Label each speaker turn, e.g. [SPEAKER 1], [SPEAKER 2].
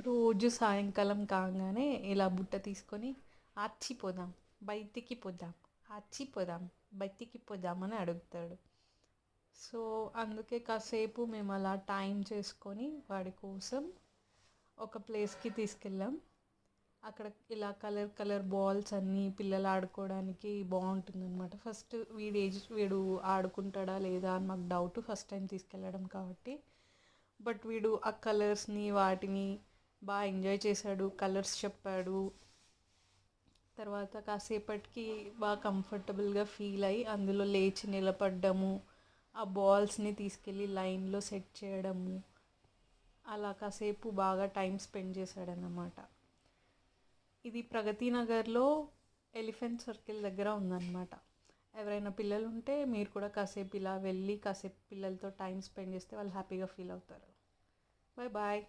[SPEAKER 1] రోజు సాయంకాలం కాగానే ఇలా బుట్ట తీసుకొని ఆచిపోదాం, బయటికి పోదాం, ఆచిపోదాం, బయటికి పోదాం అని అడుగుతాడు. సో అందుకే కాసేపు మేము అలా టైం చేసుకొని వాడి కోసం ఒక ప్లేస్కి తీసుకెళ్ళాం. అక్కడ ఇలా కలర్ కలర్ బాల్స్ అన్నీ పిల్లలు ఆడుకోవడానికి బాగుంటుందన్నమాట. ఫస్ట్ వీడు ఆడుకుంటాడా లేదా అని మాకు డౌట్ ఫస్ట్ టైం తీసుకెళ్ళడం కాబట్టి. బట్ వీడు ఆ కలర్స్ని వాటిని బాగా ఎంజాయ్ చేశాడు, కలర్స్ చెప్పాడు. తర్వాత కాసేపటికి బాగా కంఫర్టబుల్గా ఫీల్ అయ్యి అందులో లేచి నిలబడ్డము, ఆ బాల్స్ని తీసుకెళ్ళి లైన్లో సెట్ చేయడము, అలా కాసేపు బాగా టైం స్పెండ్ చేశాడన్నమాట. ఇది ప్రగతి నగర్లో ఎలిఫెంట్ సర్కిల్ దగ్గర ఉందన్నమాట. ఎవరైనా పిల్లలు ఉంటే మీరు కూడా కాసేపు ఇలా వెళ్ళి కాసేపు పిల్లలతో టైం స్పెండ్ చేస్తే వాళ్ళు హ్యాపీగా ఫీల్ అవుతారు. Bye bye.